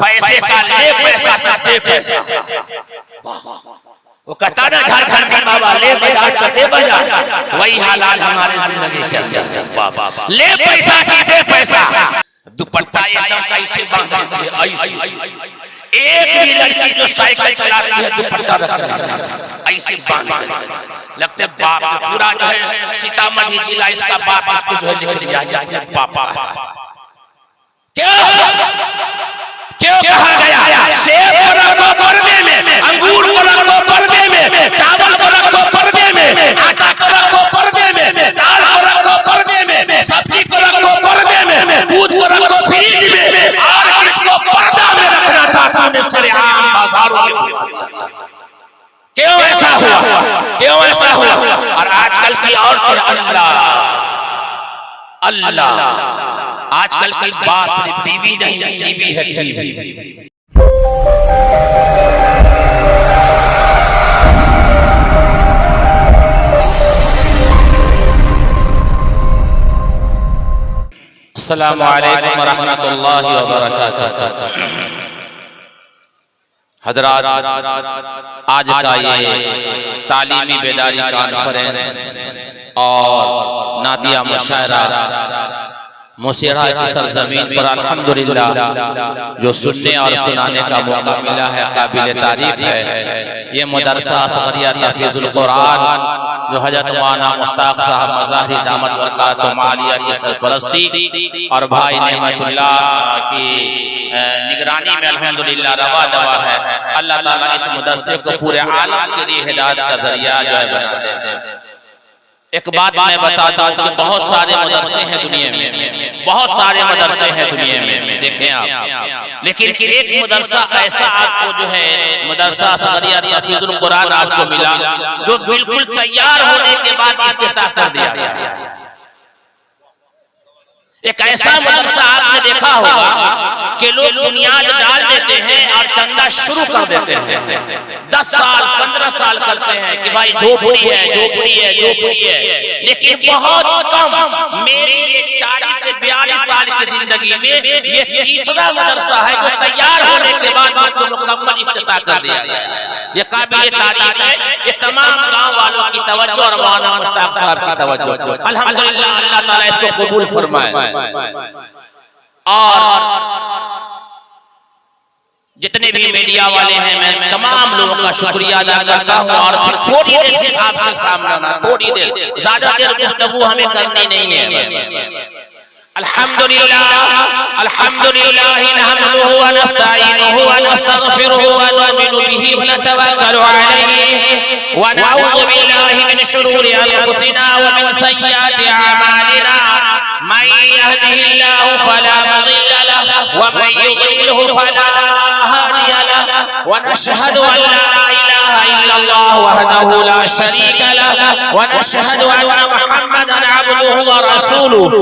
पैसे का ले पैसा का दे पैसा। वो कहता ना झारखंड में बाबा ले बाजार का दे बाजार, वही हालात हमारे जिंदगी के अंदर। ले पैसा की दे पैसा। दुपट्टा एकदम ऐसे बांधते थे, ऐसे एक भी लड़की जो साइकिल चलाती है दुपट्टा रख ऐसे बांधते लगते बाप पूरा जो है सीतामढ़ी जिला इसका बाप इसको जो है लिख दिया जाए पापा। क्यों कहा गया? सेब को रखो पर्दे में, अंगूर को रखो पर्दे में, चावल को रखो पर्दे में, आटा को रखो पर्दे में, दाल को रखो पर्दे में, सब्जी को रखो पर्दे में, दूध को रखो फ्रिज में, और किसको पर्दा में रखना था तो सरेआम बाजारों में। क्यों ऐसा हुआ? क्यों ऐसा हुआ? और आजकल की औरतें अल्लाह अल्लाह, आजकल की बात बीवी नहीं टीवी है टीवी। अस्सलामु अलैकुम वरहमतुल्लाहि वबरकातुहू। हजरात, आज का ये तालीमी बेदारी कॉन्फ्रेंस और नातिया मुशायरा मुसेरा की सरजमीन पर अल्हम्दुलिल्लाह जो सुनने और सुनाने का मौका मिला है काबिल तारीफ है। ये मदरसा असगरिया तहफीजुल कुरान जो हजरत मौलाना मुश्ताक साहब मज़ाहिर दामत बरकातुहू आलिया की सरपरस्ती और भाई नेमतुल्लाह की निगरानी में अल्हम्दुलिल्लाह रवा दवा है। अल्लाह ताला इस मदरसे को पूरे आलम के लिए हिदायत का जरिया जो है बना दे। एक बात मैं बताता हूँ कि बहुत सारे मदरसे हैं दुनिया में, बहुत सारे मदरसे हैं दुनिया में, देखें आप, लेकिन एक मदरसा ऐसा आपको जो है मदरसा असगरिया तहफीजुल कुरान आपको मिला जो बिल्कुल तैयार होने के बाद इफ्तिताह कर दिया गया। एक ऐसा मदरसा आपने देखा होगा कि लोग बुनियाद डाल देते हैं और चंदा शुरू कर देते हैं, 10 साल 15 साल करते हैं कि भाई झोपड़ी है झोपड़ी है झोपड़ी है, लेकिन बहुत कम मेरी ये 40 से 42 साल की जिंदगी में ये तीसरा मदरसा है जो तैयार होने के बाद मुकम्मल इफ्तिताह कर दिया गया। ये काबिल तारीफ है। ये तमाम गांव वालों की तवज्जो और मौलाना मुश्ताक साहब की तवज्जो, अल्हम्दुलिल्लाह अल्लाह ताला इसको कबूल फरमाए। और जितने भी मीडिया वाले हैं मैं तमाम लोगों का शुक्रिया अदा करता हूं। और फिर थोड़ी देर से आपसे सामने, थोड़ी देर, ज्यादा देर गुफ्तगू हमें करनी नहीं है। अल्हम्दुलिल्लाह अल्हम्दुलिल्लाह नहमदुहु व नस्तईनुहु व नस्तगफिरुहु व नु'मिनु बिही व नतवक्कलु अलैहि व नऊज़ु बिल्लाहि मिन शुरूरि अनफुसिना व मिन सय्यिआति अमालिना। मन यहदिहिल्लाहु फला मुदिल्ल लहु व मन युद्लिलहु फला हादिय लहु व नशहदु अन ला इलाहा इल्लल्लाह वहदहु ला शरीका लहु व नशहदु अन्न मुहम्मदन अब्दुहु व रसूलुहु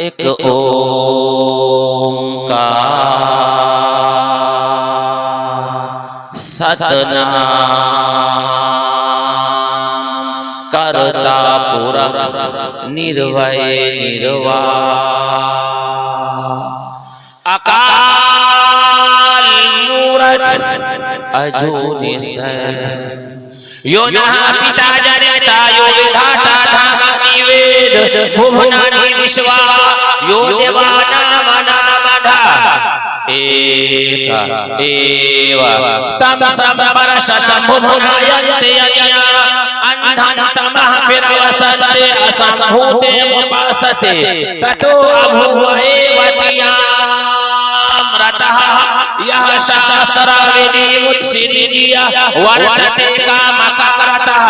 एक ओंकार सतनाम करता पुरख निर्भय निर्वाह। अकाल मूरत अजूनी से यो नहा पिता जनिता यो विधाता धामा निवेद भुवनानि विश्वा यो देवाना मना मधा एका एव तम संपरश शंभुनायन्ते यज्ञा अंधन तमः फिरवस संभूते उपासते ततो अभुवए वटियाम रतः यह शास्त्र विधि मुत्सिजिया वर्तते कामकारतः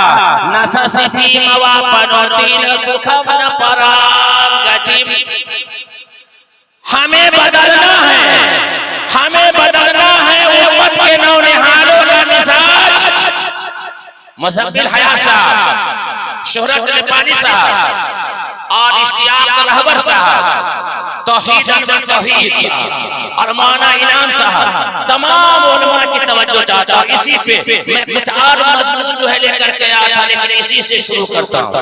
न ससिति मवापनोति न सुखम न पराम गतिम। हमें बदलना है, हमें बदलना है उम्मत के नौनिहालों का मिजाज। मुज़म्मिल हया साहब, शोहरत नेपाली साहब और इश्तियाक रहबर साहब, तौहीद अनवर तौहीद और मौलाना इनाम साहब, तमाम उलमा की तवज्जो चाहता हूं। इसी पे मैं 4 मज़मून जो है लेकर के आया था, लेकिन इसी से शुरू करता हूं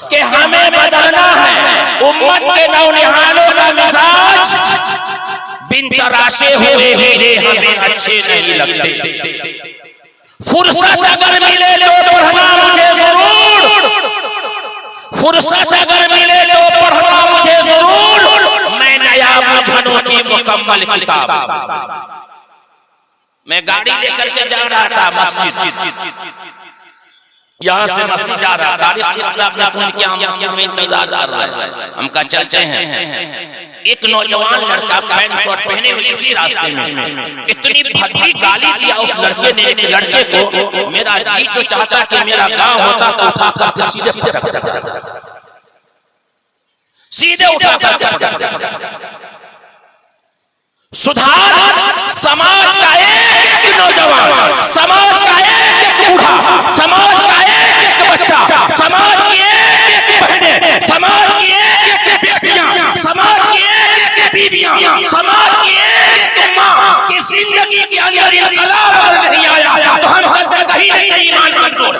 कि हमें बदलना है उम्मत के नौनिहालों का मिजाज। बिन तराशे हुए हीरे हमें अच्छे नहीं लगते। फुर्सत अगर मिले तो पढ़ना मुझे जरूर, फुर्सत अगर मिले तो पढ़ना मुझे जरूर। मैं नया बुझनों की मुकम्मल किताब। मैं गाड़ी लेकर के जा रहा था मस्जिद, यहाँ से मस्जिद जा रहा था, साहब ने फोन किया, हम मस्जिद में इंतजार कर रहे हैं, हम कहा चलते हैं। एक नौजवान लड़का पैंट शर्ट पहने हुए इसी रास्ते में इतनी भद्दी गाली दिया उस लड़के ने एक लड़के को। मेरा जी जो चाहता कि मेरा गांव होता तो उठा कर सीधे उठा कर सुधार समाज का एक नौजवान, समाज का एक बूढ़ा, समाज का एक बच्चा, समाज की एक बहनें, समाज की एक बेटियां, समाज की एक बीवियां, समाज की एक मां की जिंदगी के अंदर इनकलाब नहीं आया तो हम कहीं नहीं ईमान कमजोर।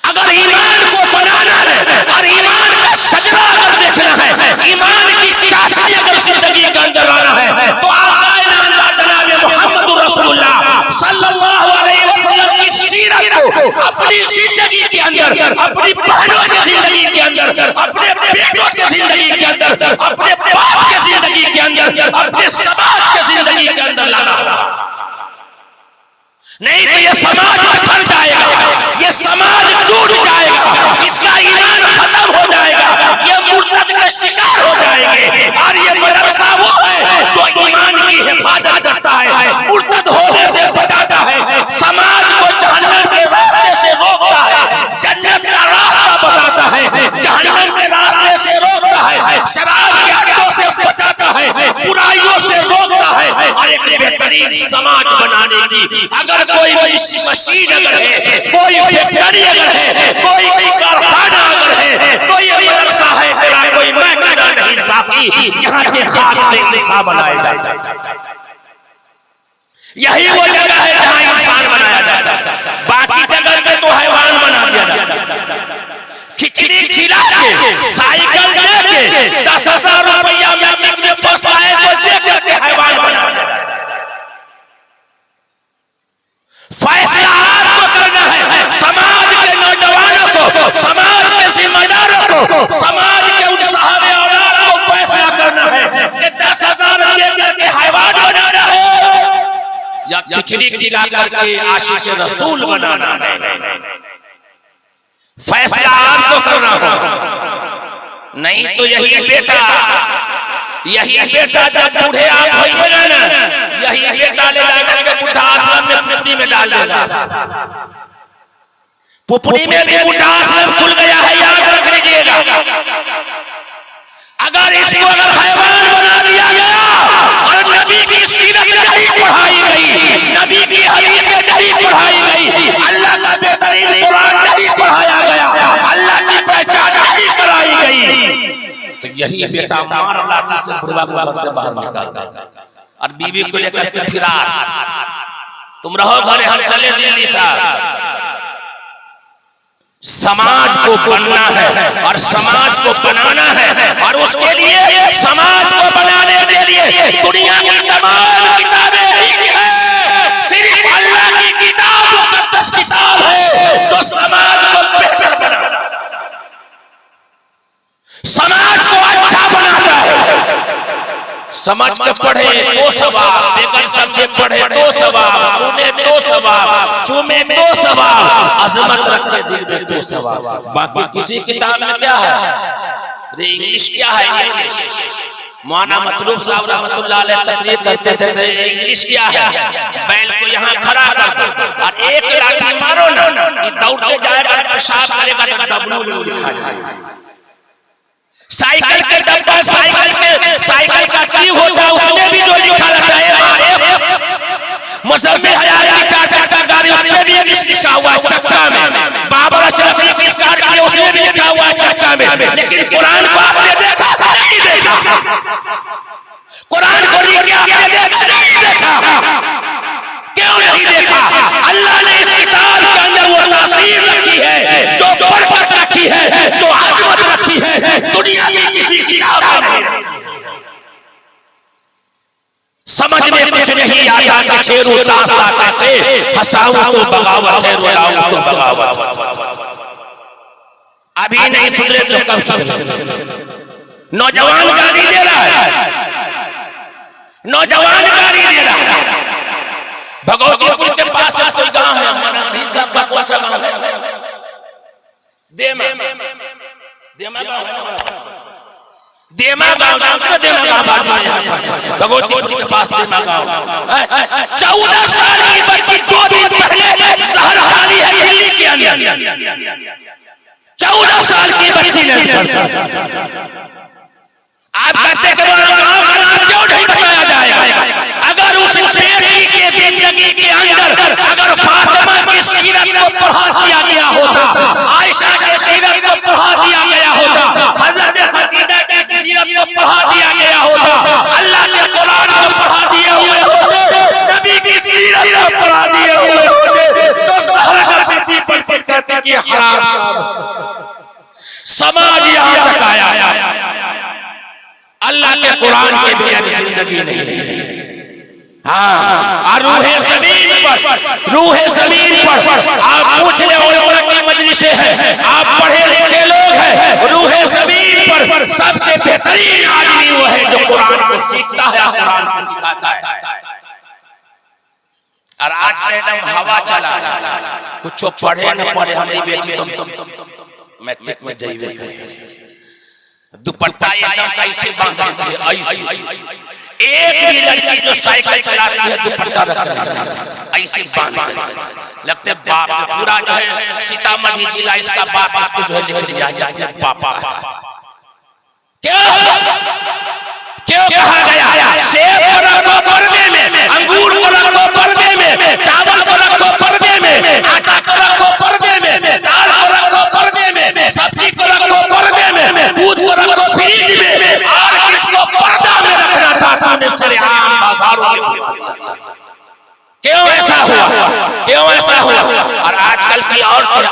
अगर ईमान को बनाना है और ईमान का सजरा अगर देखना है, ईमान की चाशनी अगर जिंदगी के अंदर आना है तो आक़ाए नामदार जनाब मोहम्मद रसूलुल्लाह सल्लल्लाहु अलैहि वसल्लम की सीरत को अपनी जिंदगी के अंदर, अपनी बहनों की जिंदगी के अंदर, अपने बेटों की जिंदगी के अंदर, अपने बाप की जिंदगी के अंदर, अपने समाज की जिंदगी के अंदर लाना होगा। नहीं तो ये समाज बिखर जाएगा, ये समाज टूट जाएगा, इसका ईमान खत्म हो जाएगा, ये मुर्तद का शिकार हो जाएंगे। और ये मदरसा वो है जो ईमान की हिफाजत करता है, मुर्तद होने से बचाता है, समाज को जहन्नम के रास्ते से रोकता है, जन्नत का रास्ता बताता है, जहन्नम के रास्ते से रोकता है, शराब के अड्डों से बचाता है, बुराइयों से रोकता है। और एक बेहतरीन समाज बनाने की अगर कोई मशीन अगर है, कोई फैक्ट्री अगर है, कोई कारखाना अगर है, कोई मदरसा है मेरा, कोई महकमा नहीं साथी, यहाँ के खाक से इंसान बनाया जाता है। यही वो जगह है जहाँ इंसान बनाया जाता है, बाकी जगह पे तो हैवान बना दिया जाता है। खिचड़ी खिला के, साइकिल दे के, 10,000 रुपया मैट्रिक में फर्स्ट आए तो दे करके हैवान बना दिया। फैसला आपको करना है, समाज के नौजवानों को, समाज के जिम्मेदारों को, समाज के उन साहबे औलाद को फैसला करना है कि 10,000 दे करके हैवान बनाना है या खिचड़ी खिला करके आशिक रसूल बनाना है। फैसला आपको करना होगा। नहीं तो यही बेटा जब बूढ़े आप होइएगा ना, यही बेटा ले जाकर के बुढ़ा आश्रम में पुपड़ी में डाल देगा। पुपड़ी में भी बुढ़ा आश्रम खुल गया है, याद रख लीजिएगा। अगर इसको अगर हैवान बना दिया गया और नबी की सीरत नहीं पढ़ाई गई, नबी की हदीसें नहीं पढ़ाई गई, अल्लाह का बेहतरीन कुरान नहीं पढ़ाया गया, अल्लाह की पहचान नहीं कराई गई, तो यही बेटा मार लाठी से बुढ़वा को घर से बाहर निकाल और बीवी को लेकर के फिरार। तुम रहो घरे, हम चले दिल्ली साहब। समाज को बनना है और समाज को बनाना है, और उसके लिए समाज को बनाने के लिए दुनिया की तमाम किताबें एक है, सिर्फ अल्लाह की किताब मुक़द्दस किताब है तो समाज को बेहतर बनाना, समाज को अच्छा बनाता है, समझ के पढ़े तो सवाब, बेगर समझे पढ़े तो सवाब, सुने तो सवाब, चूमे तो सवाब, अजमत रखे दिल में तो सवाब। बाकी किसी किताब में क्या है, इंग्लिश क्या है, इंग्लिश मौलाना मतलूब साहब रहमतुल्लाह अलैह तकरीर करते थे, इंग्लिश क्या है, बैल को यहाँ खड़ा कर दो और एक लाठी मारो ना, ये दौड़ते जाएगा, पेशाब करेगा तो डब्लू लिखा जाएगा। साइकिल के डब्बा, साइकिल का की होता है, उसमें भी जो लिखा रहता है MRF, मुसम्मिल हयात की 4 चक्का गाड़ी, उसमें भी इंग्लिश लिखा हुआ है चक्का में। बाबर अशरफ की स्कॉर्पियो, उसमें भी लिखा हुआ है चक्का में। लेकिन कुरान को आपने देखा नहीं देखा, कुरान को नीचे आपने देखा नहीं देखा, क्यों नहीं देखा? अल्लाह ने इस किताब के अंदर वो तासीर रखी है, जो बरकत रखी है, जो अजमत रखी है, दुनिया की किसी किताब में नहीं। समझ में कुछ नहीं आता कि शेरू दास्ता कैसे, हंसाऊं तो बगावत है, रुलाऊं तो बगावत। अभी नहीं सुधरे तो कब सुधरे? नौजवान गाली दे रहा है, नौजवान गाली दे रहा है। भगवतीपुर के पास कोई गांव है, हमारा सही साहब का कौन सा गांव है? देमा गांव है, देमा गांव बाजू है, भगवतीपुर के पास देमा गांव। 14 साल की बच्ची 2 दिन पहले शहर खाली है दिल्ली के अंदर, 14 साल की बच्ची ने। आप कहते कि गांव का नाम क्यों नहीं बताया जाएगा? अगर उस बेटी के जिंदगी के अंदर अगर फातिमा की सीरत को पढ़ा दिया गया होता, आयशा की सीरत को पढ़ा दिया गया होता, हजरत खदीजा की सीरत को पढ़ा दिया गया होता, अल्लाह के कुरान को पढ़ा दिए हुए होते, नबी की सीरत को पढ़ा दिए हुए होते, तो सहरा का बेटी पढ़ते कहते कि हराम। समाज यहाँ तक आया, अल्लाह के कुरान के बगैर जिंदगी नहीं। हाँ, रूहे ज़मीन पर आप पूछ ले, उलमा की मजलिसें हैं, आप पढ़े लिखे लोग हैं, रूहे ज़मीन पर सबसे बेहतरीन आदमी वो है जो कुरान को सीखता है, कुरान को सिखाता है। और आज का एकदम हवा चला, कुछ पढ़े न पढ़े, हमारी बेटी तुम मैट्रिक में जाइए करें, दुपट्टा एकदम ऐसे बांधते थे, ऐसे। एक भी लड़की जो साइकिल चलाती है दुपट्टा रखकर ऐसे बांधते, लगते बाप पूरा जो है सीतामढ़ी जिला इसका बाप इसको जो है लिख दिया अपने पापा। क्यों कहा गया? सेब को रखो पर्दे में, अंगूर को रखो पर्दे में, चावल को रखो पर्दे में, आटा को रखो पर्दे में, दाल को रखो पर्दे में, सब्जी को रखो पर्दे में, दूध को रखो फ्रिज में, और किसको पर्दा में रखना था सरेआम बाजारों में। क्यों ऐसा हुआ? क्यों ऐसा हुआ? और आजकल की औरतें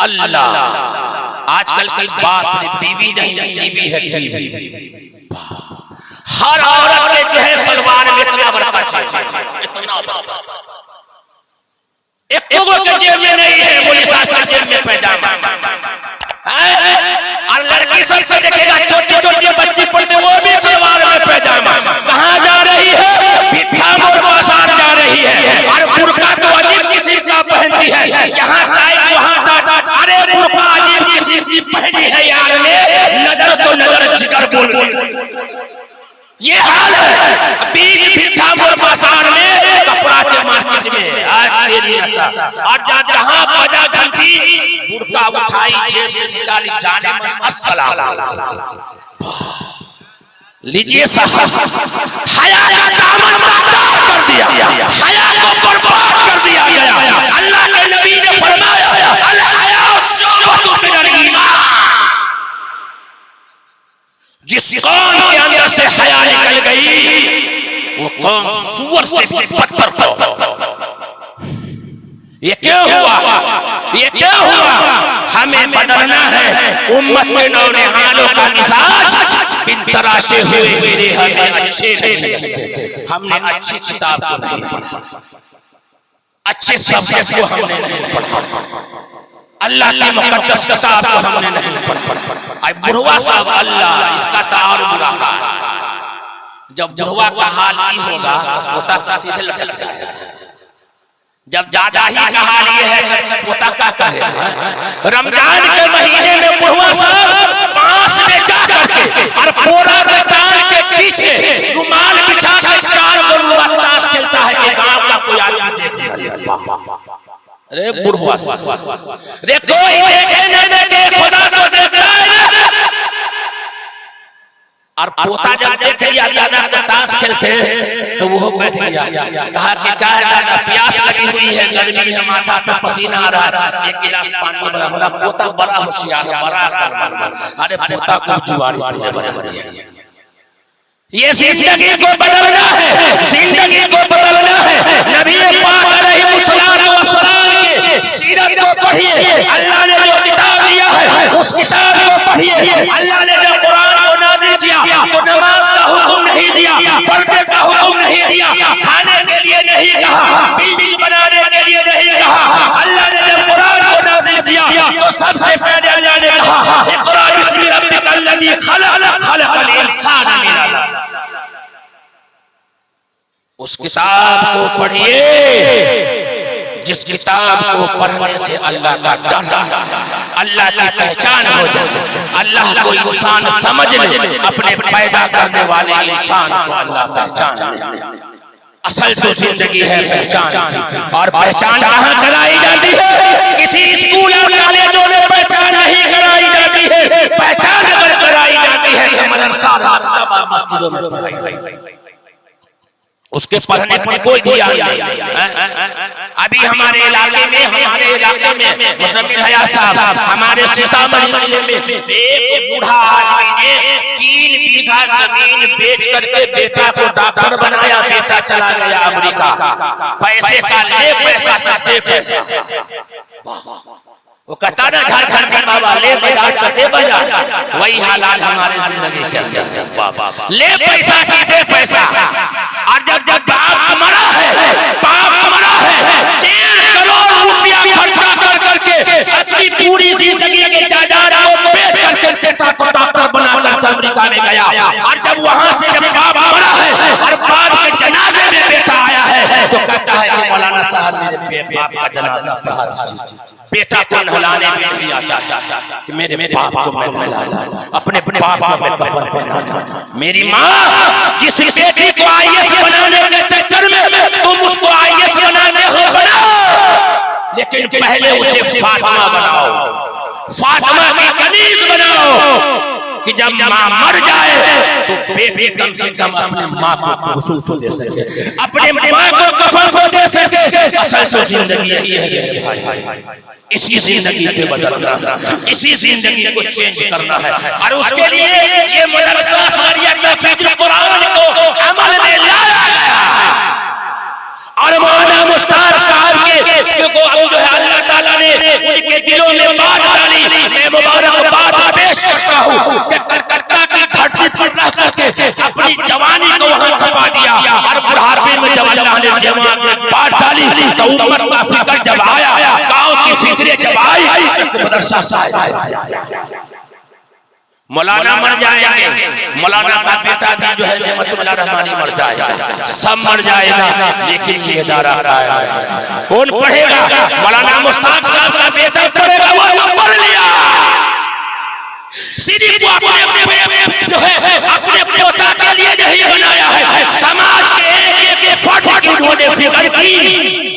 अल्लाह आजकल की बात बीवी नहीं टीवी है, टीवी। हर औरत के जो है सलवार में इतना बड़ा चाहिए, इतना बड़ा, एक के जेब में नहीं है, बोली सास के जेब में पैजामा। और लड़की सबसे देखेगा छोटी छोटी बच्ची पढ़ते वो भी सलवार में पैजामा। कहाँ जा रही है? भिट्ठा मोड़ बाजार जा रही है। और बुर्का तो अजीब किसी का पहनती है, यहाँ टाइट वहाँ टाइट। अरे बुर्का अजीब किसी की पहनी है यार ने, नजर तो नजर जिगर बोल, ये हाल है। बीच भिट्ठा मोड़ बाजार में, कपड़ा के मार्केट में आज ये नहीं रहता। और जहाँ बजा घंटी बुर्का उठाई जेब से निकाली, जाने में अस्सलाम लीजिए साहब, हया का दामन बर्बाद कर दिया, हया को बर्बाद कर दिया गया। अल्लाह के नबी ने फरमाया अल हया शुअबतुन मिनल ईमान, जिस कौम के अंदर से हया निकल गई वो कौम सुअर से बदतर को। ये क्यों हुआ? ये क्यों हुआ? हमें बदलना है उम्मत के नौनिहालों का मिजाज बिन तराशे हुए मेरे हमें अच्छे नहीं लगते। हमने अच्छी किताब को नहीं पढ़ा, अच्छे सब्जेक्ट को हमने नहीं पढ़ा, अल्लाह की मुकद्दस किताब को हमने नहीं पढ़ा। बुढ़वा साहब अल्लाह इसका तो और बुरा हाल, जब बुढ़वा का हाल ही होगा तो पोता का सीधे लटक जाएगा। जब ज्यादा ही का हाल ये है तो पोता का करेगा। रमजान के महीने में बुढ़वा साहब पास में जा करके और पूरा मैदान के पीछे रुमाल बिछा के 4 बुढ़वा ताश खेलता है कि गांव का कोई आदमी देख ले। अरे बुढ़वा रे कोई देखे न देखे खुदा तो देखता है। और पोता जब देख लिया दादा को ताश खेलते तो वो बैठ गया, कहा कि क्या है दादा प्यास लगी हुई है, गर्मी है, माथा पे पसीना आ रहा है, एक गिलास पानी बड़ा हो रहा। पोता बड़ा होशियार बड़ा कर, अरे पोता को जुआरी बना। ये जिंदगी को बदलना है, जिंदगी को बदलना है। नबी पाक अलैहिस्सलाम के सीरत को पढ़िए, अल्लाह ने जो किताब दिया है उस किताब को पढ़िए। अल्लाह ने जो कुरान को नाज़िल किया तो नमाज का हुक्म नहीं दिया, पर्दे का हुक्म नहीं दिया, खाने के लिए नहीं कहा, बिल्डिंग बनाने के लिए नहीं कहा। अल्लाह ने जब कुरान को नाज़िल किया तो सबसे पहले अल्लाह ने कहा इक़रा बिस्मि रब्बिकल लज़ी खलक़ खलक़ल इंसान मिन अलक़। उस किताब को पढ़िए जिस किताब को पढ़ने से अल्लाह का डर, अल्लाह की पहचान हो जाए, अल्लाह को इंसान समझ ले, अपने पैदा करने वाले इंसान को अल्लाह पहचान ले। असल तो जिंदगी है पहचान की, और पहचान कहाँ कराई जाती है? किसी स्कूल और कॉलेजों में पहचान नहीं कराई जाती है। पहचान अगर कराई जाती है तो मदरसा मस्जिदों में कराई जाती है। उसके पढ़ने पर कोई ध्यान नहीं। अभी हमारे इलाके में मुज़म्मिल हयात साहब हमारे सीतामढ़ी जिले में एक बूढ़ा आदमी ने 3 बीघा जमीन बेच करके बेटा को डॉक्टर बनाया। बेटा चला गया अमेरिका, पैसे का ले पैसा दे पैसा। वो कहता ना झारखंड के बाबा ले बाजार का दे बाजार, वही हालात हमारे जिंदगी के अंदर। ले पैसा की दे पैसा। और जब बाप मरा है 1.5 करोड़ रुपया खर्चा कर करके अपनी पूरी जिंदगी के जायदाद को बेच करके बेटा को डॉक्टर बना कर अमेरिका में गया। और जब वहां से जब बाप मरा है और बाप के जनाजे में बेटा आया है तो कहता है कि मौलाना साहब मेरे बाप का जनाजा पढ़ा दीजिए। बेटा को नहलाने भी नहीं आता कि मेरे बाप को मैं नहलाता, अपने बाप को मैं कफन पहनाता। मेरी माँ जिस बेटी को आईएएस बनाने के चक्कर में तुम उसको आईएएस बनाने हो बनाओ, लेकिन पहले उसे फातिमा बनाओ, फातिमा की कनीज बनाओ कि जब माँ मर जाए तो बेटी कम से कम अपने माँ को गुस्ल तो दे सके, अपने माँ को कफन तो दे सके। असल तो जिंदगी यही है मेरे भाई। इसी जिंदगी पे बदलना है, इसी जिंदगी को चेंज करना है। और उसके लिए ये मदरसा शरीयत तहफ़ीज़ुल कुरान को अमल में लाया गया। और मौलाना मुश्ताक साहब के जो है अल्लाह ताला ने उनके दिलों में बात डाली। मैं मुबारकबाद पेश करता हूँ कि कलकत्ता की धरती पर रह करके अपनी जवानी को वहाँ खपा दिया और बुढ़ापे में जब अल्लाह ने दिमाग में बात डाली तो उम्मत का फिक्र जब आया, गाँव की फिक्र जब आई तो मदरसा साहिब मौलाना मर जाएंगे, मौलाना का बेटा भी जो है नेमतुल्लाह रहमानी मर जाएगा, सब मर जाएगा, लेकिन ये इदारा कायम। कौन पढ़ेगा? मौलाना मुश्ताक साहब का बेटा पढ़ेगा, वो तो पढ़ लिया। सिर्फ वो अपने जो है अपने पोता के लिए नहीं बनाया है, समाज के एक फर्द की उन्होंने फिक्र की।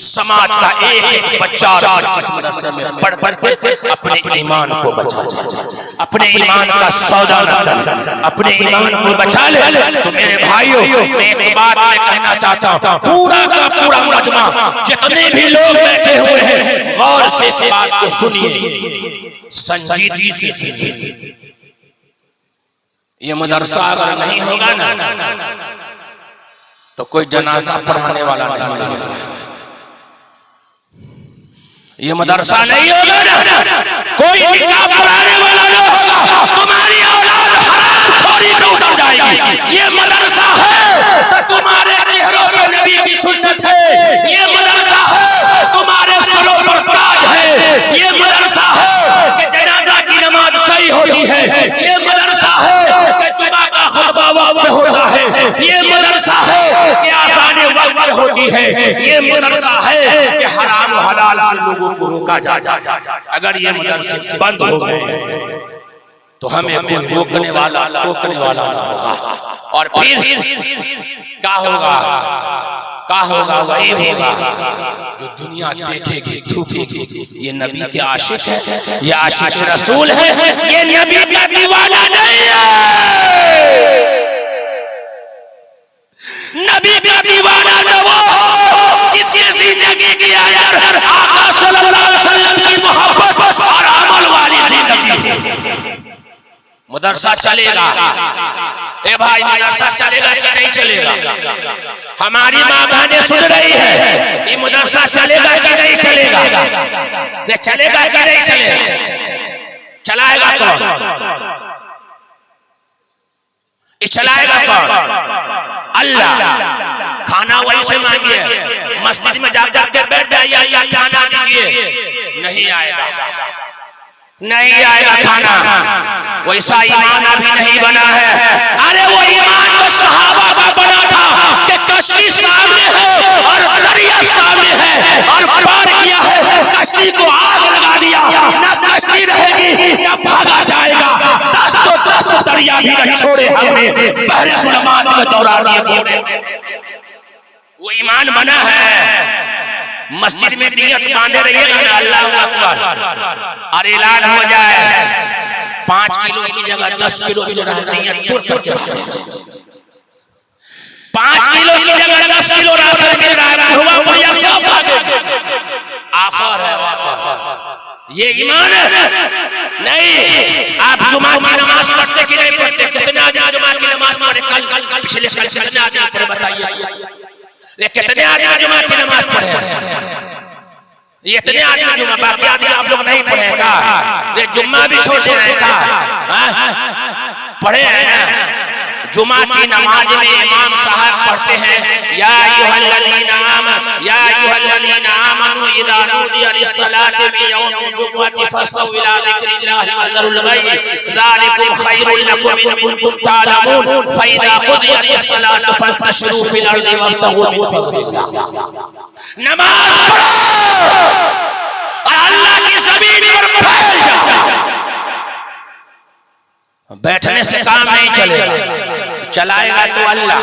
समाज का एक बच्चा जिस मदरसे में पढ़ के अपने ईमान को बचा ले, अपने ईमान का सौदा न कर, अपने ईमान को बचा ले। तो मेरे भाइयों मैं एक बात मैं कहना चाहता हूँ, पूरा का पूरा मजमा जितने भी लोग बैठे हुए हैं गौर से इस बात को सुनिए, संजीदगी से सुनिए। ये मदरसा अगर नहीं होगा ना तो कोई जनाजा पढ़ाने वाला नहीं होगा, ये मदरसा नहीं होगा ना कोई निकाह पढ़ाने वाला नहीं होगा, तुम्हारी औलाद हराम खोरी पे उतर जाएगी। ये मदरसा है तो तुम्हारे चेहरों पर नबी की सुन्नत है, ये मदरसा है तुम्हारे सरों पर ताज है, ये मदरसा है कि जनाजा की नमाज सही होती है, ये मदरसा है कि जुमा का खुतबा वक्त पे होता है, होती है। ये मदरसा है कि हराम हलाल से लोगों को रोका जाए। अगर ये मदरसे बंद हो गए तो हमें कोई रोकने वाला टोकने वाला ना होगा। और फिर क्या होगा? क्या होगा? वही होगा जो दुनिया देखेगी थूकेगी। ये नबी के आशिक है, ये आशिक रसूल है, ये नबी का दीवाना नहीं है। नबी का दीवाना तो वो जिसकी जिंदगी के अंदर आका सल्लल्लाहु अलैहि वसल्लम की मोहब्बत और अमल वाली जिंदगी। मदरसा चलेगा, ए भाई मदरसा चलेगा कि नहीं चलेगा? हमारी माँ बहनें सुन रही है, ये मदरसा चलेगा कि नहीं चलेगा? ये चलेगा कि नहीं चलेगा? चलाएगा कौन? ये चलाएगा कौन? अल्लाह। खाना वही से मांगिए, मस्जिद में जा के बैठ जाइए, अल्लाह खाना दीजिए, नहीं आएगा, नहीं आएगा खाना। वैसा ईमान अभी नहीं बना है। अरे वो ईमान तो सहाबा का बना था कि कश्ती सामने है और दरिया सामने है और पार किया है, कश्ती को आग लगा दिया, ना कश्ती रहेगी ना भागा जाएगा। दस्त दरिया भी नहीं छोड़े हमने, बहरे सुलेमान में दौड़ा दिए घोड़े। वो ईमान बना है। मस्जिद में नियत बांधे रहिएगा ना, अल्लाहू अकबर, और ऐलान हो जाए 5 किलो की जगह 10 किलो की नियत तुर के 5 किलो की जगह 10 किलो राशन मिल रहा है, हुआ बढ़िया सब भागे। आफर है, आफर। ये ईमान है नहीं। आप जुमा की नमाज पढ़ते कि नहीं पढ़ते? कितने आदमी जुमा की नमाज पढ़े? कल पिछले कल कितने आदमी पढ़े बताइए? ये कितने आदमी जुमा की नमाज पढ़े? ये इतने आदमी जुमा, बाकी आदमी आप लोग नहीं पढ़े का? ये जुम्मा भी छोटे हैं का? पढ़े हैं ना? जुमा की नमाज में इमाम साहब पढ़ते हैं, या अय्युहल्लज़ीना आमनू इज़ा नूदिया लिस्सलाति मिन यौमिल जुमुअति फसअू इला ज़िक्रिल्लाहि व ज़रुल बैअ ज़ालिकुम खैरुल लकुम इन कुंतुम तालमून फ़इज़ा क़ुदियतिस सलातु फंतशिरू फिल अर्दि वब्तगू मिन फ़ज़लिल्लाह। नमाज पढ़ो और अल्लाह की ज़मीन पर फैल जाओ। बैठने से काम नहीं चलेगा, चलाएगा तो अल्लाह।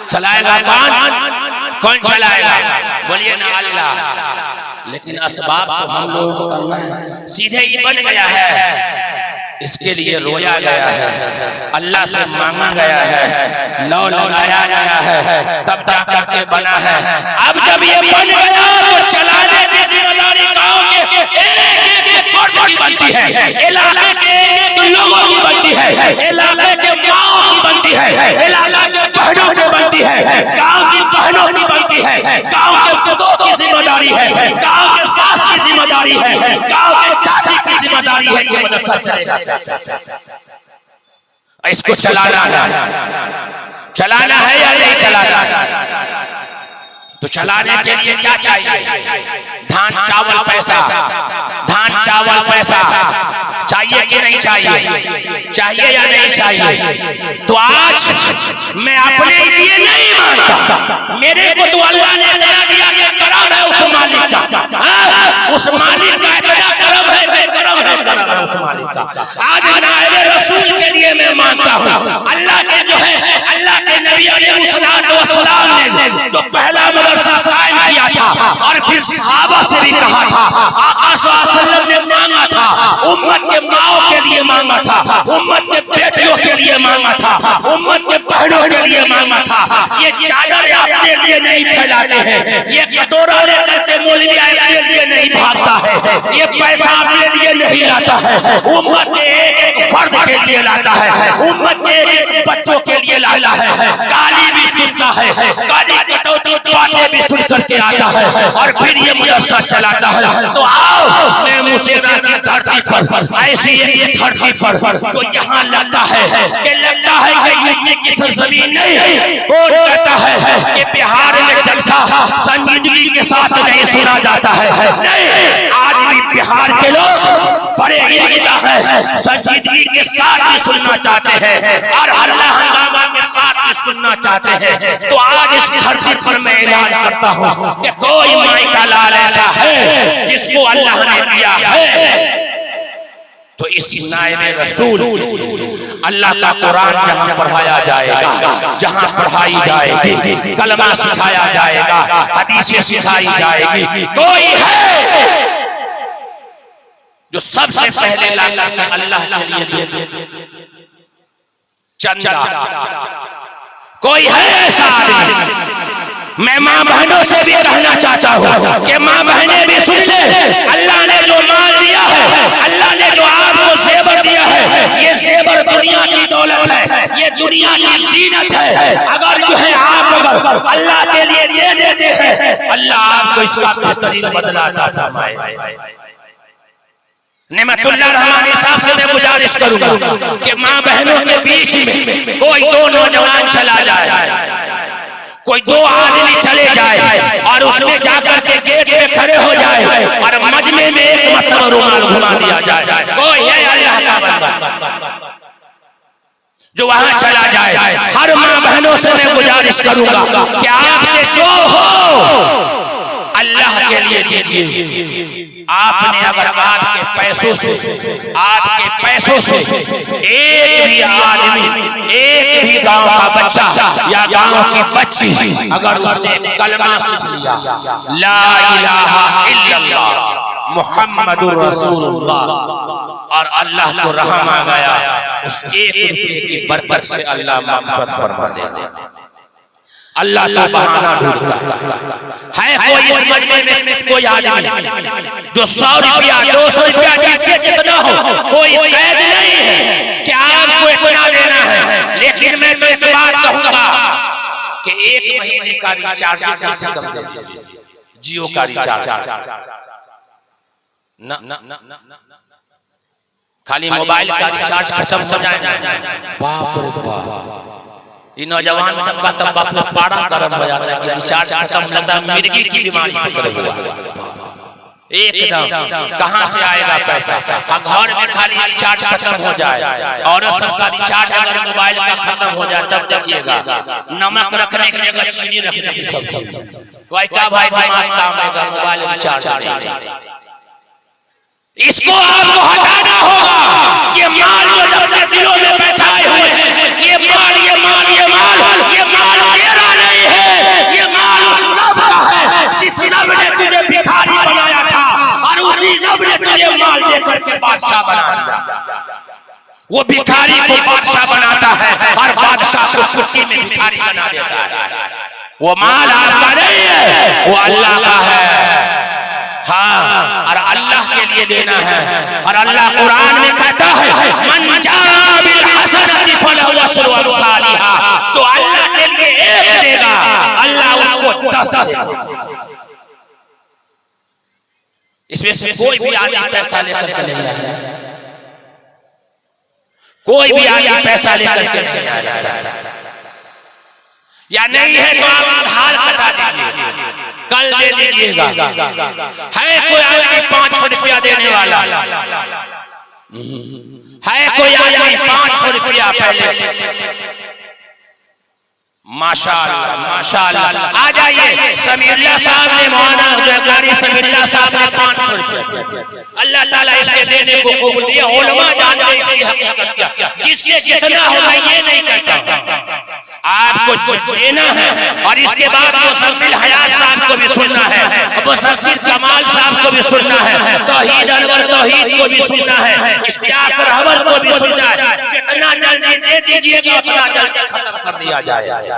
चलाएगा कौन? कौन चलाएगा? बोलिए ना, अल्लाह। लेकिन असबाब तो हम लोगों को करना है। सीधे ही बन गया है, इसके लिए रोया गया है, अल्लाह से मांगा गया है, लौ लगाया गया है, तब जा करके बना है। अब जब ये बन गया तो चलाने की जिम्मेदारी गांव के एक फर्द की बनती है, इलाके के एक लोगों की बनती है, इलाके के माओ की बनती है, इलाके के बहनों की बनती है, गांव की बहनों की बनती है, गांव के पुतों की जिम्मेदारी है, गांव के सास की जिम्मेदारी है, गांव के चाची की जिम्मेदारी है कि मदरसा चलेगा। इसको चलाना है या नहीं चलाना है? तो चलाने के लिए क्या चाहिए? धान चावल पैसा, धान चावल पैसा चाहिए कि नहीं चाहिए? चाहिए या नहीं चाहिए? तो आज मैं अपने लिए नहीं मांगता, मेरे को तो अल्लाह ने इतना दिया कि करम है उस मालिक का, उस मालिक का इतना करम है, बेकरम है, करम है उस मालिक का। आज नायब रसूल के लिए मैं मांगता हूँ। अल्लाह के जो है, अल्लाह के नबी अलैहिस्सलाम ने जो पहला मदरसा कायम किया था और फिर सहाबा से भी कहा था, आका सल्लल्लाहु अलैहि वसल्लम ने मांगा था, उम्मत के माओ के लिए मांगा था, उम्मत के बेटियों के लिए मांगा था, उम्मत के बहनों के लिए मांगा था। ये चादर अपने लिए नहीं फैलाते हैं, ये कटोरा लेकर के मौलवी अपने लिए नहीं भागता है, ये पैसा अपने लिए नहीं लाता है, उम्मत के एक फर्द के लिए लाता है, उम्मत के एक बच्चों के लिए लाता है। गाली भी सुनता है, गाली कटौती बातें भी सुन करके आता है और फिर ये मदरसा चलाता है। तो आओ मैं मुसेरा की धरती पर, ऐसी एक धरती पर जो यहाँ लगता है कि यूपी की सरजमीन नहीं, कौन कहता है कि बिहार में जलसा संजीदगी के साथ नहीं सुना जाता है? नहीं, आज भी बिहार के लोग बड़े इल्म है, संजीदगी के साथ भी सुनना चाहते हैं और हल्ला हंगामा के साथ की सुनना चाहते हैं तो आज इस धरती पर मैं ऐलान करता हूँ कि कोई माई का लाल ऐसा है जिसको अल्लाह ने दिया है। तो इस नायबे रसूल अल्लाह का कुरान जहां पढ़ाया जाएगा, जहां पढ़ाई जाएगी, कलमा सिखाया जाएगा, हदीसें सिखाई जाएगी, कोई है जो सबसे पहले लाकर अल्लाह के लिए दे दे चंदा। कोई है ऐसा आदमी? मैं माँ बहनों से भी कहना चाहता हूँ कि माँ बहनें भी सुन ले, अल्लाह ने जो माल दिया है, अल्लाह ने जो आपको जेवर दिया है, ये जेवर दुनिया की दौलत है, ये दुनिया की जीनत है। अगर जो है आप अगर अल्लाह के लिए दे देते हैं, अल्लाह आपको इसका बेहतरीन बदला अता फरमाए। नेमतुल्लाह रहमानी साहब से मैं गुजारिश करूंगा कि माँ बहनों के बीच में कोई दो नौजवान चला जाए, कोई दो आदमी चले जाए और उसमें जाकर के गेट पे खड़े हो जाए और मजमे में एक मतलब रुमाल घुमा दिया जाए। कोई है अल्लाह का बंदा जो वहां चला जाए? हर माँ बहनों से मैं गुजारिश करूंगा कि आपसे जो हो अल्लाह के लिए दीजिए। आपने अगर आपके पैसों से एक भी आदमी, एक भी गांव का बच्चा या गांव की बच्ची अगर उसने कलमा सीख लिया, ला इलाहा इल्लल्लाह मुहम्मदुर रसूलुल्लाह, और अल्लाह को रहम आ गया, उस एक रुपये की बरकत से अल्लाह मग़फ़िरत फरमा देगा। अल्लाह का बहाना ढूंढता है। कोई इस मजमे में कोई आदमी जो 100 रुपया 200 रुपया जिससे जितना हो, कोई कैद नहीं है कि आपको इतना देना है। लेकिन मैं तो एक बात कहूंगा कि 1 महीने का रिचार्ज कम कर दीजिए, जियो का रिचार्ज खाली मोबाइल का रिचार्ज खत्म हो जाए, बाप रे बाप, ये नौजवान सबका तब अपना पारा गर्म हो जाता है कि रिचार्ज खत्म, लगता है मिर्गी की बीमारी पकड़े हुआ एकदम। कहां से आएगा पैसा? घर में खाली रिचार्ज खत्म हो जाए, और सबका रिचार्ज अगर मोबाइल का खत्म हो जाए तब देखिएगा नमक रखने के लिए चीनी रखने की सब कोई क्या भाई दिमाग काम आएगा, मोबाइल रिचार्ज। इसको आपको हटाना होगा। ये माल जो अपने दिलों में बैठाए हुए हैं, ये माल तेरा नहीं है, ये माल उस रब का है जिस रब ने तुझे भिखारी बनाया था और उसी रब ने तुझे माल देकर के बादशाह बना दिया। वो भिखारी को बादशाह बनाता है और बादशाह को चुटकी में भिखारी बना देता है। वो माल आपका नहीं है, वो अल्लाह का है। हाँ, और अल्लाह के लिए देना है। और अल्लाह कुरान में कहता है मन जाअ बिल हसनति फलहु अशरु अम्सालिहा, जो अल्लाह के लिए एक देगा अल्लाह उसको 10 देगा। इसमें से कोई भी आदमी पैसा लेकर के नहीं आया, कोई भी आदमी पैसा लेकर के नहीं आया, या नहीं है तो आप उधार हटा दीजिए, कल दे दीजिएगा। है कोई आदमी 500 रुपया देने वाला? है कोई आदमी 500 रुपया पहले? माशाअल्लाह माशाअल्लाह। आ जाइए, समीउल्लाह साहब ने मौलाना जो कारी समीउल्लाह साहब ने 500 रुपया, अल्लाह ताला इसके देने को कबूल किया। उलमा जानते हैं इसकी हकीकत क्या, जिससे जितना हो मैं ये नहीं कहता, आपको देना है। और इसके बाद मुसम्मिल हयात साहब को भी सुनना है, मुसम्मिल कमाल साहब को भी सुनना है, तौहीद अनवर तौहीद को भी सुनना है, इश्तियाक रहबर को भी सुनना है। जितना जल्दी दे दीजिएगा उतना जल्दी खत्म कर दिया जाए।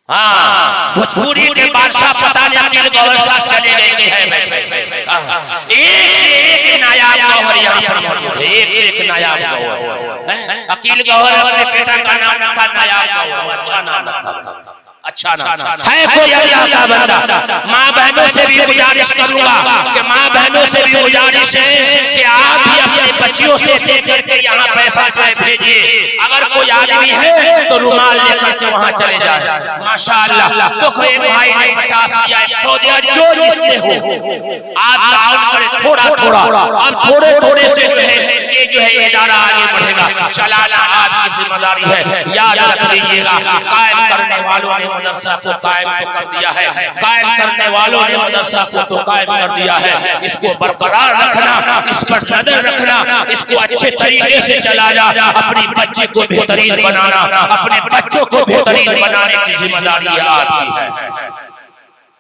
हाँ, भोजपुरी के बादशाह पता नहीं अकील गौहर साहब चले गए कि है बैठे। एक से एक नायाब गौहर यहाँ पर मौजूद है, एक से एक नायाब गौहर। अकील गौहर अपने बेटा का नाम रखा नायाब गौहर, अच्छा नाम रखा, अच्छा नाम है। कोई अल्लाह का बंदा, माँ बहनों से भी गुजारिश करूंगा कि माँ बहनों से भी गुजारिश है कि आप भी अपने बच्चियों से लेकर के यहाँ पैसा चाहे भेजिए। अगर कोई आदमी है तो रुमाल लेकर के वहाँ चले जाए। माशाअल्लाह, तो कोई भाई ने 50 दिया, 100 दिया, जो जिसने हो आप ताउन करें थोड़ा थोड़ा। अब थोड़े थोड़े से ये जो है इदारा आगे बढ़ेगा। चलाना आपकी जिम्मेदारी है, याद रख लीजिएगा। कायम करने वालों ने मदरसा को कायम तो कर दिया है, कायम करने वालों ने मदरसा को तो कायम कर दिया है। इसको बरकरार रखना, इस पर नजर रखना, इसको अच्छे तरीके से चलाना, अपनी बच्चे को बेहतरीन बनाना, अपने बच्चों को बेहतरीन बनाने की जिम्मेदारी आपकी है,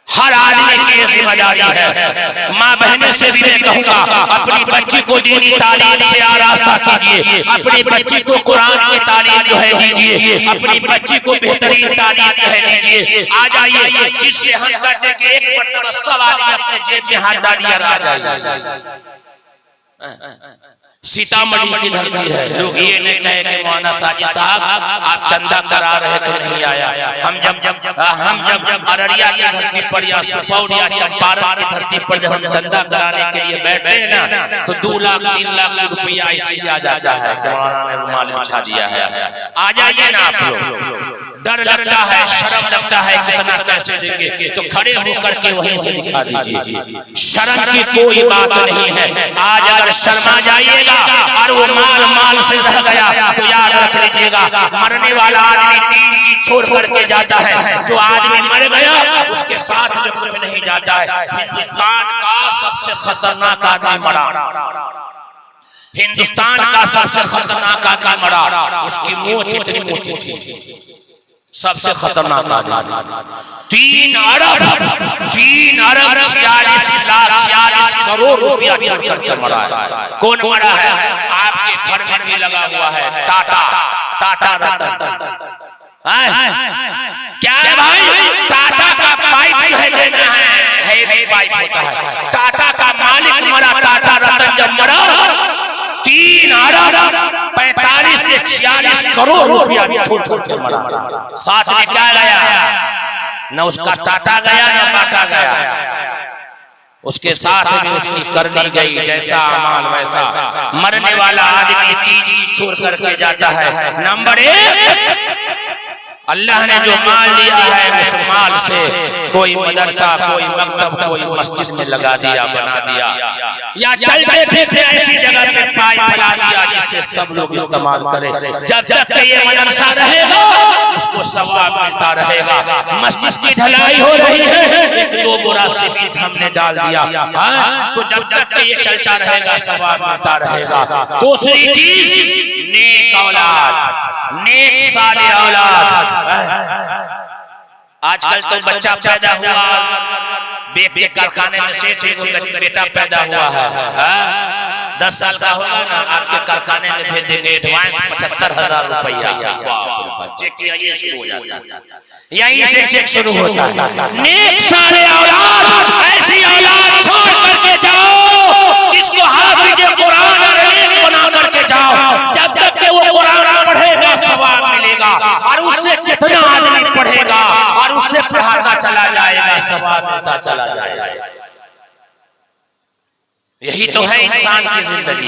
हर आदमी की जिम्मेदारी है। माँ बहनों से भी मैं कहूँगा, अपनी बच्ची को दीनी तालीम से आरास्ता कीजिए, अपनी बच्ची को कुरान की तालीम जो है दीजिए, अपनी बच्ची को बेहतरीन तालीम जो है दीजिए। आ जाइए, जिससे हम करने के एक मरतबा सब आदमी अपने जेब में हाथ डालिए, आ जाइए। सीतामढ़ी की धरती है, लोग ये नहीं कहे कि मौलाना साजिद साहब आप चंदा करा रहे तो नहीं आया। हम जब अररिया की धरती पर या सुपौल या चंपारण की धरती पर जब हम चंदा कराने के लिए बैठते हैं ना, तो 2 लाख 3 लाख रुपया ऐसे आ जाता है कि मौलाना ने रुमाल बिछा दिया है। आ जाइए ना आप लोग, डर लगता है, शर्म लगता है, कितना कैसे देंगे, तो खड़े होकर के वहीं से दिखा दीजिए। शर्म की कोई बात नहीं है। आज अगर शर्मा जाइएगा और वो माल से रह गया तो याद रख लीजिएगा, मरने वाला आदमी 3 चीज छोड़ करके जाता है। जो आदमी मर गया उसके साथ में कुछ नहीं जाता है। हिंदुस्तान का सबसे खतरनाक आदमी मरा, हिंदुस्तान का सबसे खतरनाक आदमी मरा, उसकी मोच इतनी मोटी थी, सबसे खतरनाक आदमी। 3 अरब 46 करोड़ रुपया चल मरा है। कौन मरा है? आपके घर में भी लगा हुआ है, टाटा रतन। क्या है भाई? टाटा का पाइप जो है देना है पाइप होता है। टाटा का मालिक मरा, टाटा रतन जब मरा 3 अरब 45 से 46 करोड़ रुपया छोड़ के मरा। साथ में क्या गया? न उसका टाटा गया न बाटा गया, उसके साथ में उसकी करनी गई। जैसा अमाल वैसा। मरने वाला आदमी 3 चीज छोड़ करके जाता है। नंबर 1, अल्लाह ने जो माल दिया है उस माल से कोई मदरसा, कोई मकतब, कोई मस्जिद में लगा दिया, बना दिया, या चलते फिरते ऐसी जगह पे पाइप फैला दिया जिससे सब लोग इस्तेमाल करें। जब तक ये मदरसा रहेगा उसको सवाब मिलता रहेगा। मस्जिद की ढलाई हो रही है, 1-2 बोरा सीमेंट हमने डाल दिया, तो जब तक ये चलता रहेगा सवाब मिलता रहेगा। दूसरी चीज, नेक औलाद, नेक साले औलाद। आजकल तो बच्चा पैदा हुआ, के कारखाने में से बेटा पैदा हुआ है, 10 साल का होगा ना, आपके कारखाने में भेज देंगे, एडवांस 75,000 रुपया। चेक किया, ये शुरू हो जाता है, यहीं से चेक शुरू होता है। नेक साले औलाद, ऐसी औलाद छोड़ करके जाओ जिसको हाफिज कुरान और नेक बना करके जाओ। जब तक के वो कुरान पढ़ेगा सवाब मिलेगा, और उससे जितना आदमी पढ़ेगा और उससे पढ़ाता चला जाएगा सवाब मिलता चला जाएगा। यही तो है इंसान की जिंदगी।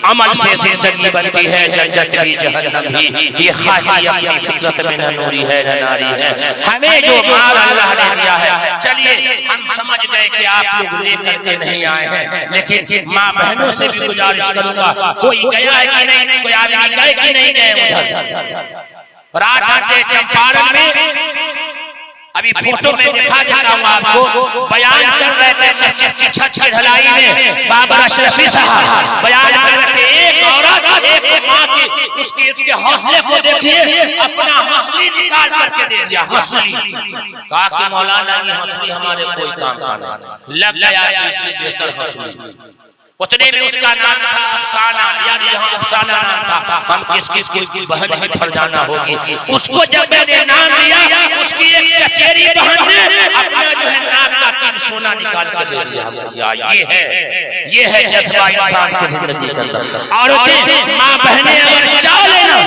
अमल से जिंदगी बनती है, जन्नत भी जहन्नम भी। ये खाकी अपनी फितरत में न नूरी है न नारी है। हमें जो माल अल्लाह ने दिया है, चलिए हम समझ गए कि आप लोग लेकर के नहीं आए हैं, लेकिन माँ बहनों से भी गुजारिश करूंगा, कोई गया है कि नहीं, कोई आदमी गए कि नहीं गए उधर? रात आते चंपारण में, अभी फोटो में दिखा देता हूँ आपको, बयान कर रहे थे मस्जिद की छत की ढलाई में, बाबा अशरफी साहब बयान कर रहे थे। एक औरत, एक माँ की, उसके हौसले को देखिए, अपना हौसली निकाल करके दे दिया, हौसली। कहा कि मौलाना ये हौसली हमारे कोई काम का नहीं, लग गया इससे बेहतर हौसली। उतने में उसका नाम था अफसाना, यानी यहाँ अफसाना नाम था। हम किसकी बहन ही फरजाना होगी। उसको जब मैंने नाम लिया, उसकी एक चचेरी बहन ने अपना जो है नाक का कील सोना निकाल कर दे दिया। ये है जज्बा इंसान की जिंदगी के अंदर। औरतें, माँ बहनें अगर चाह लेना,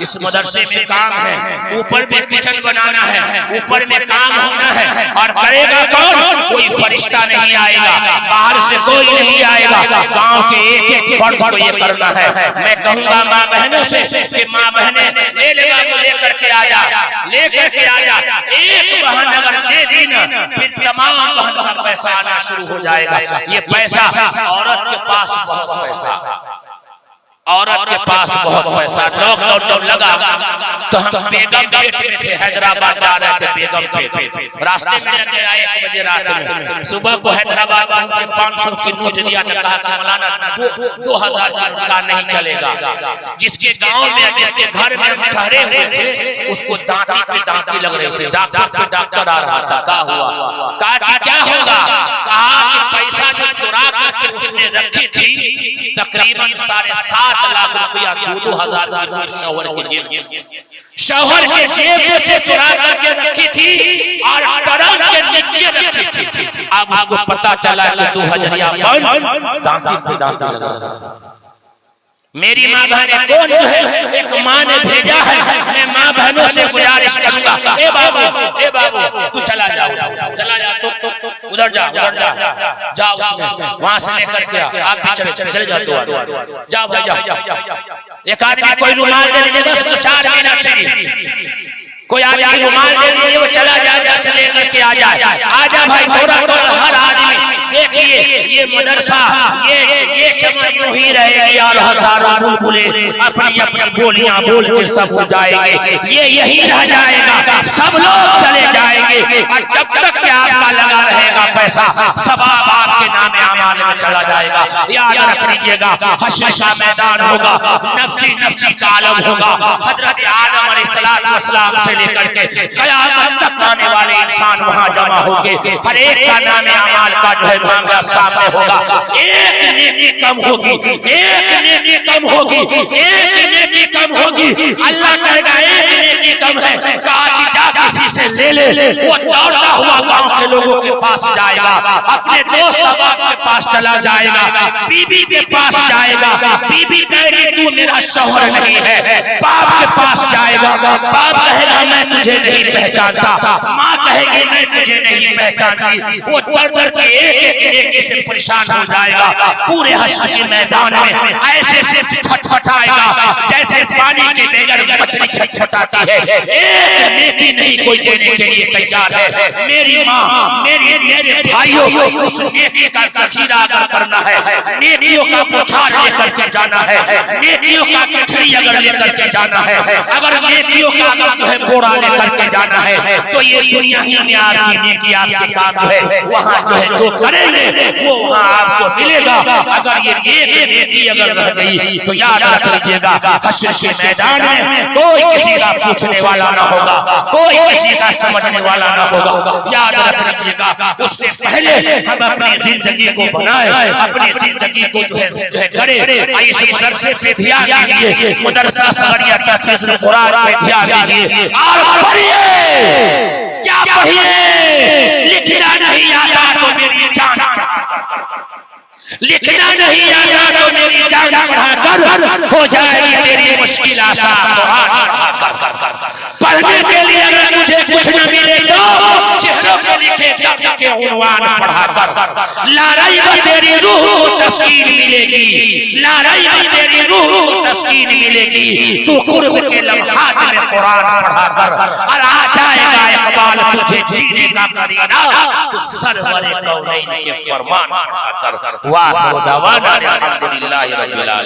इस मदरसे में काम है, ऊपर में किचन बनाना है, ऊपर में काम होना है, और करेगा कौन? कोई फरिश्ता नहीं आएगा, बाहर से कोई नहीं आएगा, गांव के एक फर्द को ये करना है। मैं कहूंगा माँ बहनों से कि माँ बहनें ले लेगा वो लेकर के आ जा, लेकर के आ जा। एक बहन अगर दे दी ना, फिर तमाम बहन का पैसा आना शुरू हो जाएगा। ये पैसा, औरत के पास बहुत पैसा, औरत के पास बहुत पैसा, लॉकडाउन जब लगा तो हम बेगम पेट में थे, हैदराबाद जा रहे थे बेगम पेट, रास्ते में लगे आए 1 बजे रात में, सुबह को हैदराबाद पहुंचे, 500 की नोट दिया तो कहा कि मौलाना 2000 का नहीं चलेगा। जिसके गांव में, जिसके घर में हम ठहरे हुए थे, उसको दांती पे दांती लग रही थी, डॉक्टर पे डॉक्टर आ रहा था। क्या हुआ? कहा कि क्या होगा? कहा कि पैसा जो चुरा करके उसने रखी थी तकरीबन 7.5 लाख रुपया 2-2000 की नोट शौहर के जेब से चुरा करके रखी थी और टरन के नीचे रखी थी। अब उसको पता चला कि 2000 दांती पे दांती लगा रहा था। मेरी माँ बहनें कौन जो है, एक माँ ने भेजा है, मैं माँ बहनों से गुजारिश करूंगा, ए बाबू तू चला जा तो उधर जा जाओ, वहां से लेकर के आप भी चले जाओ, जाओ भाई जाओ। एक आदमी कोई रुमाल दे दीजिए, बस 2-4 मिनट से कोई आदमी रुमाल दे दीजिए, वो चला जाए से लेकर के आ जाए। आजा भाई, थोड़ा हर आदमी देखिए, ये मदरसा ये चमन यूं ही रहेगी और हजारों बुलबुले अपनी अपनी बोलियां बोल के सब हो जाएंगे, ये यही रह जाएगा, सब लोग चले जाएंगे और जब तक कि आपका लगा रहेगा पैसा, सवाब आपके नामे अमाल में चला जाएगा। याद रख लीजिएगा, हश्र का मैदान होगा, नफ्सी नफ्सी का आलम होगा। हजरत आदम अलैहिस्सलाम से लेकर के क़यामत तक आने वाले इंसान वहां जमा होंगे। हर एक का नामे अमाल का जो है मामला सामने होगा। एक नेकी कम होगी, एक नेकी कम होगी, एक नेकी कम होगी। अल्लाह कहेगा एक नेकी कम है, कहा कि जा किसी से ले ले। वो दौड़ता हुआ गांव के लोगों के पास जाएगा, अपने दोस्त अहबाब के पास चला जाएगा, बीबी के पास जाएगा, बीबी कहेगी तू मेरा शौहर नहीं है। बाप के पास जाएगा, बाप कहेगा मैं तुझे नहीं पहचानता, माँ कहेगी मैं तुझे नहीं पहचानती। वो दर के एक से परेशान हो जाएगा। पूरे हश्र के मैदान में ऐसे छटपटाएगा जैसे पानी के बगैर मछली छटपटाती है। एक नेकी नहीं कोई देने के लिए तैयार है। मेरी माँ, मेरे भाइयों, उस नेकी का ज़ख़ीरा अगर करना है, नेकियों का पुछार लेकर के जाना है, नेकियों का कठरी अगर लेकर के जाना है, अगर नेकियों का अगर जो है बोरा लेकर के जाना है, तो ये दुनिया ही में आपकी नेकी आपके काम जो है वहाँ जो है जो करेंगे वो वहाँ आपको मिलेगा। अगर ये एक नेकी अगर रह गई तो याद रख लीजिएगा, हश्र के मैदान में कोई किसी का पूछने वाला ना होगा, कोई किसी का समझने वाला ना होगा। याद रख लीजिएगा, उससे पहले हम अपनी जिंदगी को बनाए, अपनी जिंदगी को जो है करें। इस मदरसे पे ध्यान दीजिए, मदरसा सहरिया तहफ़ीज़ुल कुरान पे ध्यान दीजिए और पढ़िए। क्या पढ़िए? लिखना नहीं आता तो मेरी जान, लिखना नहीं आता तो मेरी जान पढ़ाकर हो जाएगी तेरी मुश्किल आसान। पढ़ने के लिए अगर मुझे कुछ न मिले तो चेहरों पे लिखे दर्द के उन्वान पढ़ाकर। लाराई में तेरी रूह को तस्कीन मिलेगी, लाराई में तेरी रूह को तस्कीन मिलेगी। तू कुर्ब के लम्हात में कुरान पढ़ाकर और आ जाएगा इकबाल तुझे जीने का करीना। तू सरवरे कौनैन के फरमान पढ़ाकर। वाह दावाना अल्हम्दुलिल्लाहि रब्बिल आलमीन।